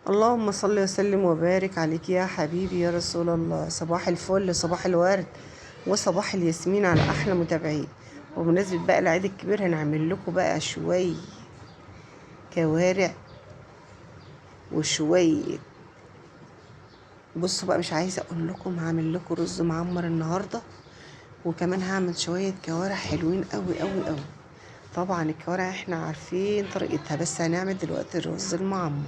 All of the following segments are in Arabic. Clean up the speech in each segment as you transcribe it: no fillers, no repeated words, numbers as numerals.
اللهم صل وسلم وبارك عليك يا حبيبي يا رسول الله. صباح الفل، صباح الورد، وصباح الياسمين على احلى متابعين. وبمناسبة بقى العيد الكبير هنعمل لكم بقى شوية كوارع وشوية. بصوا بقى، مش عايزة اقول لكم هعمل لكم رز معمر النهاردة، وكمان هعمل شوية كوارع حلوين قوي قوي قوي. طبعا الكوارع احنا عارفين طريقتها، بس هنعمل دلوقتي الرز المعمر.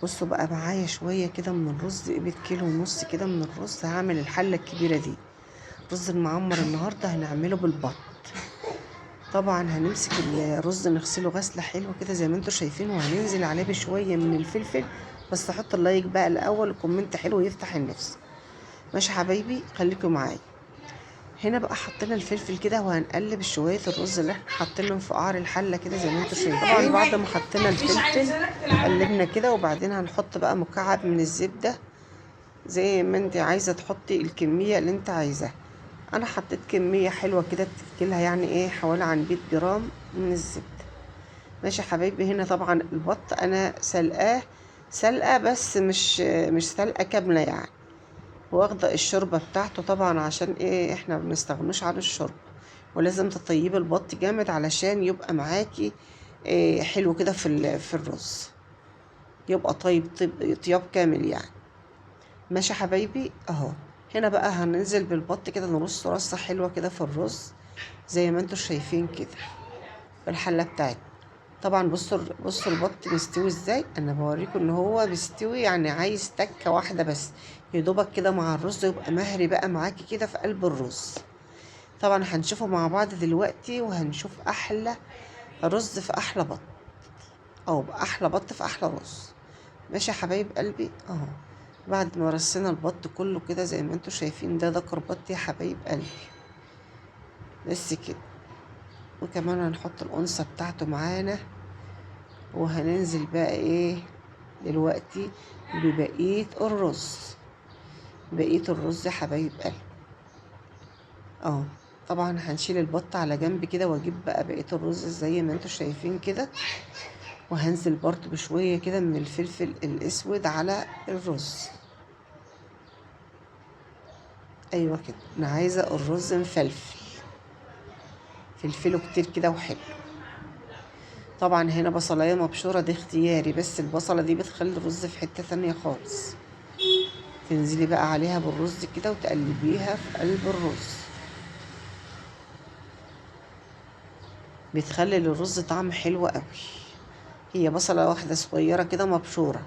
بصوا بقى معايا شوية كده من الرز، قيمة كيلو ونص كده من الرز. هعمل الحلة الكبيرة دي. رز المعمر النهاردة هنعمله بالبط. طبعا هنمسك الرز نغسله غسلة حلوة كده زي ما انتوا شايفين، وهننزل عليه بشوية من الفلفل. بس حط اللايك بقى الأول وكومنت حلو يفتح النفس. ماشي حبايبي، خليكم معايا. هنا بقى حطينا الفلفل كده، وهنقلب شوية الرز اللي احنا حاطينهم في قعر الحلة كده زي ما انتوا شايفين. طبعا بعد ما حطينا الفلفل قلبنا كده، وبعدين هنحط بقى مكعب من الزبدة زي ما انت عايزة تحطي الكمية اللي انت عايزاها. انا حطيت كمية حلوة كده تتكلها، يعني ايه، حوالي عن 100 جرام من الزبدة. ماشي يا حبايبي. هنا طبعا البط انا سلقاه سلقة، بس مش سلقة كاملة يعني. واخدة الشوربة بتاعته طبعا، عشان ايه احنا بنستغنوش عن الشوربة. ولازم تطيبي البط جامد علشان يبقى معاكي إيه حلو كده في الرز. يبقى طياب كامل يعني. ماشي يا حبايبي اهو. هنا بقى هننزل بالبط كده، نرص رصة حلوة كده في الرز زي ما انتوا شايفين كده في الحلة بتاعتنا. طبعا بصوا البط مستوي ازاي. انا بوريكم ان هو مستوي، يعني عايز تكة واحدة بس يدوبك كده مع الرز، يبقى مهري بقى معاكي كده في قلب الرز. طبعا هنشوفه مع بعض دلوقتي، وهنشوف احلى رز في احلى بط، او باحلى بط في احلى رز. ماشي يا حبايب قلبي اهو. بعد ما رصينا البط كله كده زي ما انتوا شايفين، ده ذكر بط يا حبايب قلبي. بس كده. وكمان هنحط الأنثى بتاعته معانا. وهننزل بقى ايه دلوقتي ببقية الرز. بقية الرز يا حبايب قلبي اه. طبعا هنشيل البط على جنب كده، واجيب بقى بقية الرز زي ما انتوا شايفين كده. وهنزل برضو بشوية كده من الفلفل الاسود على الرز. ايوه كده، انا عايزة الرز مفلفل، فلفله كتير كده وحلو. طبعا هنا بصلاية مبشورة، دي اختياري، بس البصلة دي بتخلي الرز في حتة تانية خالص. تنزلي بقى عليها بالرز كده وتقلبيها في قلب الرز. بتخلي للرز طعم حلو قوي. هي بصلة واحدة صغيرة كده مبشورة،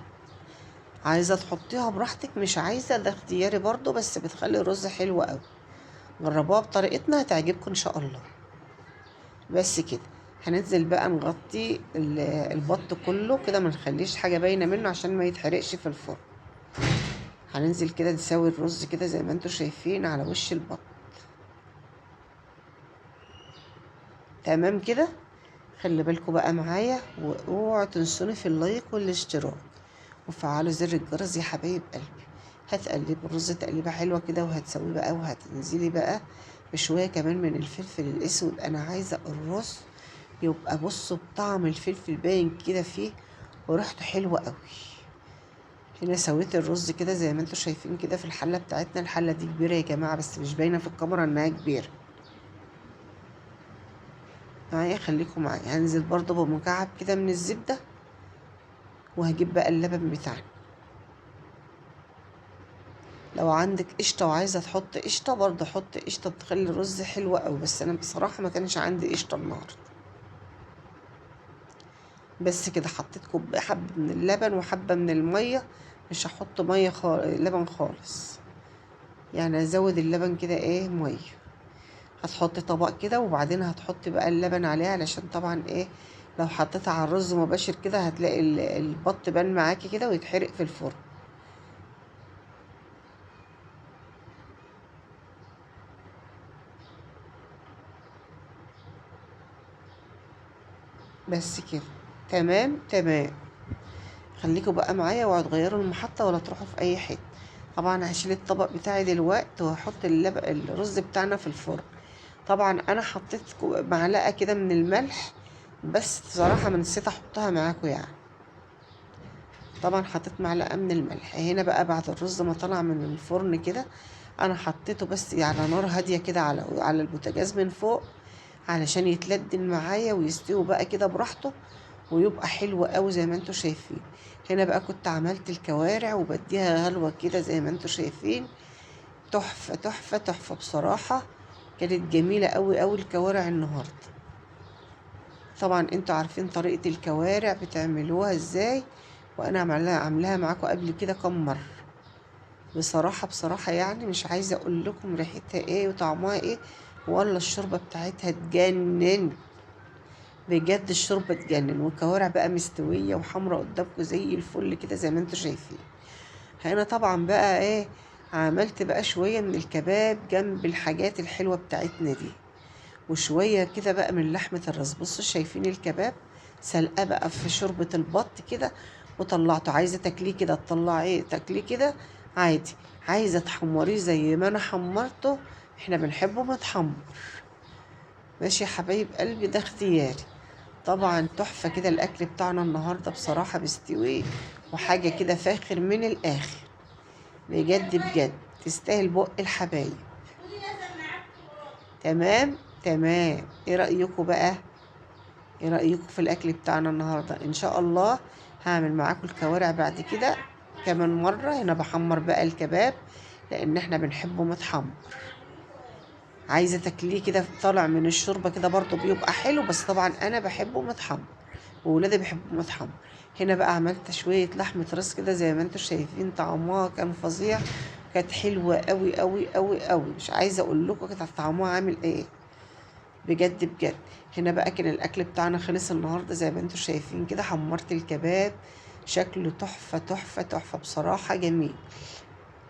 عايزة تحطيها براحتك، مش عايزة ده اختياري برضو، بس بتخلي الرز حلو قوي. جربوها بطريقتنا هتعجبكم ان شاء الله. بس كده. هننزل بقى نغطي البط كله كده، ما نخليش حاجة باينة منه عشان ما يتحرقش في الفرن. هننزل كده نسوي الرز كده زي ما انتوا شايفين على وش البط. تمام كده. خلي بالكم بقى معايا، واوعوا تنسوني في اللايك والاشتراك، وفعلوا زر الجرس يا حبايب قلبي. هتقلبي الرز تقليبه حلوه كده، وهتسويه بقى، وهتنزلي بقى بشويه كمان من الفلفل الاسود. انا عايزه الرز يبقى بصوا بطعم الفلفل باين كده فيه، وريحته حلوه قوي. هنا سويت الرز كده زي ما انتوا شايفين كده في الحله بتاعتنا. الحله دي كبيره يا جماعه، بس مش باينه في الكاميرا انها كبيره. معايا، خليكم معايا. هنزل برضه بمكعب كده من الزبده، وهجيب بقى اللبن بتاعنا. لو عندك قشطه وعايزه تحط قشطه برضه حط قشطه، بتخلي الرز حلو قوي، بس انا بصراحه ما كانش عندي قشطه النهارده. بس كده حطيت حبه من اللبن وحبه من الميه. مش هحط لبن خالص، يعني ازود اللبن كده ايه ميه. هتحطي طبق كده، وبعدين هتحطي بقى اللبن عليه، علشان طبعا ايه، لو حطيتها على الرز مباشر كده هتلاقي البط بان معاكي كده ويتحرق في الفرن. بس كده. تمام تمام. خليكوا بقى معايا، وهتغيروا المحطة ولا تروحوا في اي حتة. طبعا هشيل الطبق بتاعي دلوقتي، وهحط الرز بتاعنا في الفرن. طبعا انا حطيت معلقة كده من الملح، بس بصراحة ما نسيت احطها معاكم يعني. طبعا حطيت معلقة من الملح. هنا بقى بعد الرز ما طلع من الفرن كده، انا حطيته بس على نار هادية كده على البوتاجاز من فوق، علشان يتلدن معايا ويستوي بقى كده براحته، ويبقى حلو قوي زي ما انتوا شايفين. هنا بقى كنت عملت الكوارع وبديها غلوة كده زي ما انتوا شايفين. تحفة تحفة تحفة بصراحة، كانت جميلة قوي قوي الكوارع النهاردة. طبعا انتوا عارفين طريقة الكوارع بتعملوها ازاي، وانا عاملاها معاكم قبل كده كم مرة. بصراحة يعني مش عايزة اقول لكم ريحتها ايه وطعمها ايه، ولا الشوربة بتاعتها تجنن. بجد الشوربة تجنن، والكوارع بقى مستوية وحمرا قدامكم زي الفل كده زي ما انتوا شايفين. هنا طبعا بقى ايه، عملت بقى شوية من الكباب جنب الحاجات الحلوة بتاعتنا دي، وشوية كده بقى من لحمة الراس. بصوا شايفين الكباب سلقة بقى في شوربة البط كده، وطلعته. عايزة تاكليه كده تطلعيه تاكليه كده عادي، عايزة تحمريه زي ما انا حمرته، احنا بنحبه متحمر. ماشي يا حبايب قلبي، ده اختياري. طبعا تحفة كده الأكل بتاعنا النهاردة بصراحة بيستوي، وحاجة كده فاخر من الآخر. بجد بجد تستاهل بق الحبايب. تمام تمام. ايه رأيكم بقى؟ ايه رأيكم في الأكل بتاعنا النهاردة؟ إن شاء الله هعمل معاكم الكوارع بعد كده كمان مرة. هنا بحمر بقى الكباب لأن احنا بنحبه متحمر. عايزة تاكليه كده طالع من الشوربة كده برضو بيبقى حلو، بس طبعا أنا بحبه متحمر وولادي بيحبوا متحمر. هنا بقى عملت شوية لحمة راس كده زي ما انتوا شايفين، طعمها كان فظيع، كانت حلوة قوي قوي قوي قوي، مش عايزة اقول لكم كانت طعمها عامل ايه. بجد بجد. هنا بقى كان الاكل بتاعنا خلص النهاردة زي ما انتوا شايفين كده. حمرت الكباب شكله تحفة تحفة تحفة بصراحة، جميل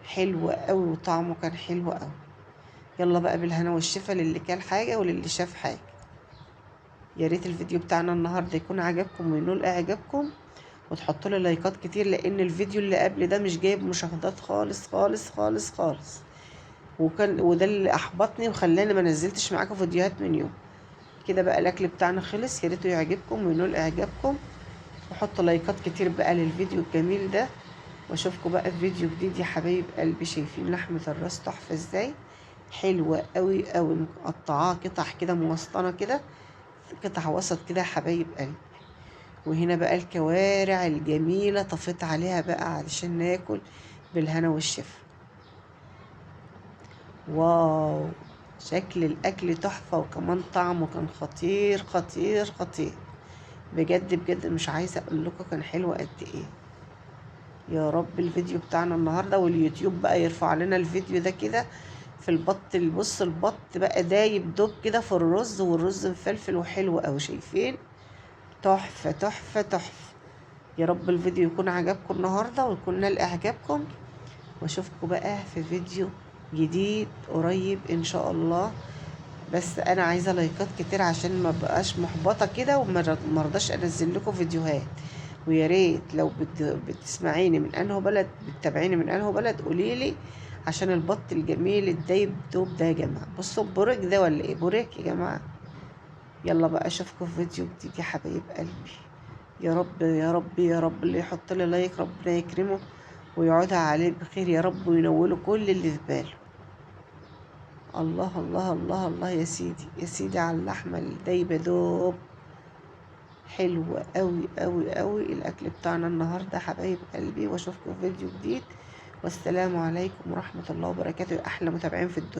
حلو قوي وطعمه كان حلو قوي. يلا بقى بالهنا والشفا للي كل حاجة وللي شاف حاجة. يا ريت الفيديو بتاعنا النهارده يكون عجبكم وينول اعجابكم، وتحطوا لي لايكات كتير، لان الفيديو اللي قبل ده مش جايب مشاهدات خالص خالص خالص خالص، وده اللي احبطني وخلاني ما نزلتش معاكم فيديوهات من يوم كده. بقى الاكل بتاعنا خلص، يا ريت يعجبكم وينول اعجابكم، وحطوا لايكات كتير بقى للفيديو الجميل ده. واشوفكم بقى في فيديو جديد يا حبايب قلبي. شايفين لحمة الراس تحفة ازاي، حلوة قوي قوي، مقطعاها قطع كده موسطنة كده، قطع وسط كده يا حبايب قلبي. وهنا بقى الكوارع الجميلة طفيت عليها بقى علشان ناكل بالهنا والشفا. واو، شكل الأكل تحفة، وكمان طعمه كان خطير خطير خطير. بجد بجد مش عايزة أقول لكم كان حلو قد إيه. يا رب الفيديو بتاعنا النهاردة واليوتيوب بقى يرفع لنا الفيديو ده كده في البط. بص البط بقى دايب دوب كده في الرز، والرز مفلفل وحلو أوي. شايفين تحفة تحفة تحفة. يا رب الفيديو يكون عجبكم النهاردة ويكون نال إعجابكم، واشوفكم بقى في فيديو جديد قريب ان شاء الله. بس انا عايزه لايكات كتير عشان ما بقاش محبطه كده ومرضاش انزل لكم فيديوهات. ويا ريت لو بتسمعيني من انه بلد، بتتابعيني من انه بلد، قوليلي عشان البط الجميل الدايب دوب ده يا جماعه. بصوا بورك ده ولا ايه؟ بورك يا جماعه. يلا بقى اشوفكم في فيديو جديد يا حبايب قلبي. يا رب يا رب يا رب اللي يحط لي لايك ربنا يكرمه ويقعدها عليه بخير يا رب، وينوله كل اللي في باله. الله الله الله الله يا سيدي يا سيدي على اللحمة الدايبة دوب. حلوة قوي قوي قوي الأكل بتاعنا النهاردة حبايب قلبي، واشوفكم في فيديو جديد. والسلام عليكم ورحمة الله وبركاته، أحلى متابعين في الدنيا.